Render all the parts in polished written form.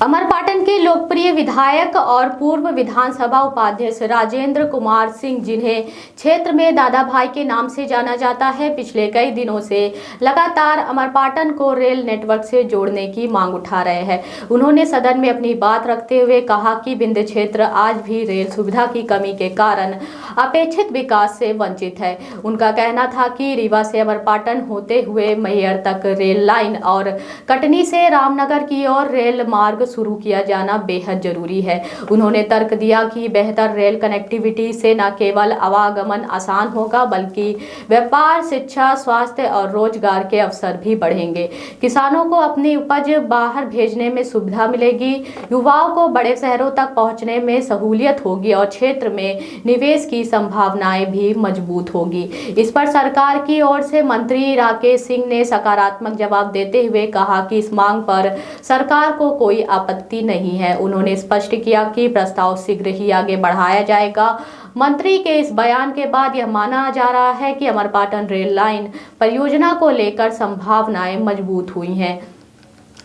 अमरपाटन के लोकप्रिय विधायक और पूर्व विधानसभा उपाध्यक्ष राजेंद्र कुमार सिंह, जिन्हें क्षेत्र में दादा भाई के नाम से जाना जाता है, पिछले कई दिनों से लगातार अमरपाटन को रेल नेटवर्क से जोड़ने की मांग उठा रहे हैं। उन्होंने सदन में अपनी बात रखते हुए कहा कि विंध्य क्षेत्र आज भी रेल सुविधा की कमी के कारण अपेक्षित विकास से वंचित है। उनका कहना था कि रीवा से अमरपाटन होते हुए मैहर तक रेल लाइन और कटनी से रामनगर की ओर रेल मार्ग शुरू किया जाना बेहद जरूरी है। उन्होंने तर्क दिया कि बेहतर रेल कनेक्टिविटी से न केवल आवागमन आसान होगा, बल्कि व्यापार, शिक्षा, स्वास्थ्य और रोजगार के अवसर भी बढ़ेंगे। किसानों को अपनी उपज बाहर भेजने में सुविधा मिलेगी, युवाओं को बड़े शहरों तक पहुंचने में सहूलियत होगी और क्षेत्र में निवेश की संभावनाएं भी मजबूत होगी। इस पर सरकार की ओर से मंत्री राकेश सिंह ने सकारात्मक जवाब देते हुए कहा कि इस मांग पर सरकार को कोई आपत्ति नहीं है। उन्होंने स्पष्ट किया कि प्रस्ताव शीघ्र ही आगे बढ़ाया जाएगा। मंत्री के इस बयान के बाद यह माना जा रहा है कि अमरपाटन रेल लाइन परियोजना को लेकर संभावनाएं मजबूत हुई हैं।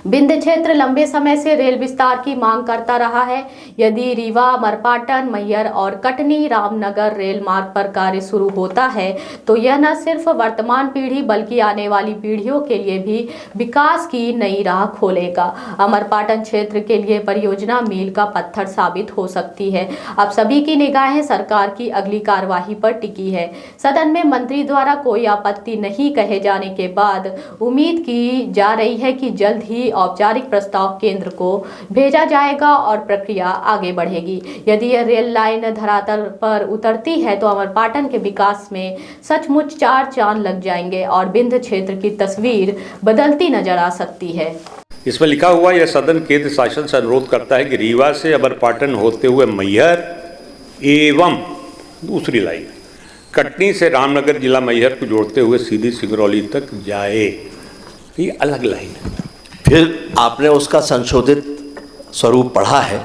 विंध्य क्षेत्र लंबे समय से रेल विस्तार की मांग करता रहा है। यदि रीवा, अमरपाटन, मैहर और कटनी रामनगर रेल मार्ग पर कार्य शुरू होता है तो यह न सिर्फ वर्तमान पीढ़ी बल्कि आने वाली पीढ़ियों के लिए भी विकास की नई राह खोलेगा। अमरपाटन क्षेत्र के लिए परियोजना मील का पत्थर साबित हो सकती है। अब सभी की निगाहें सरकार की अगली कार्यवाही पर टिकी है। सदन में मंत्री द्वारा कोई आपत्ति नहीं कहे जाने के बाद उम्मीद की जा रही है कि जल्द ही औपचारिक प्रस्ताव केंद्र को भेजा जाएगा और प्रक्रिया आगे बढ़ेगी। यदि यह रेल लाइन धरातल पर उतरती है तो अमरपाटन के विकास में सचमुच चार चांद लग जाएंगे और विंध्य क्षेत्र की तस्वीर बदलती नजर आ सकती है। इसमें लिखा हुआ यह सदन केंद्र शासन से अनुरोध करता है कि रीवा से अमरपाटन होते हुए मैहर एवं दूसरी लाइन कटनी से रामनगर जिला मैहर को जोड़ते हुए सीधी सिंगरौली तक जाए। ये अलग लाइन है। फिर आपने उसका संशोधित स्वरूप पढ़ा है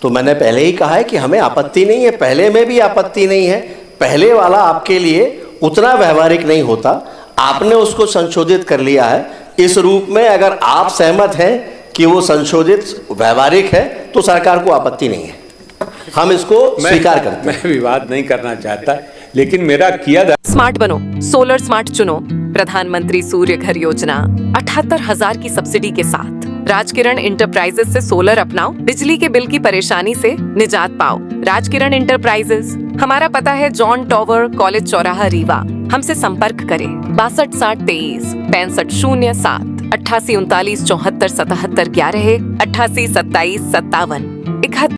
तो मैंने पहले ही कहा है कि हमें आपत्ति नहीं है, पहले में भी आपत्ति नहीं है। पहले वाला आपके लिए उतना व्यवहारिक नहीं होता, आपने उसको संशोधित कर लिया है इस रूप में। अगर आप सहमत हैं कि वो संशोधित व्यवहारिक है तो सरकार को आपत्ति नहीं है, हम इसको स्वीकार करते हैं। मैं विवाद नहीं करना चाहता, लेकिन मेरा किया स्मार्ट बनो, सोलर स्मार्ट चुनो। प्रधानमंत्री सूर्य घर योजना 78,000 की सब्सिडी के साथ राजकिरण इंटरप्राइजेस से सोलर अपनाओ, बिजली के बिल की परेशानी से निजात पाओ। राजकिरण इंटरप्राइजेस, हमारा पता है जॉन टॉवर, कॉलेज चौराहा, रीवा। हमसे संपर्क करें 62 60 23 65 07 88 39 74 77 11 88 27 57 71।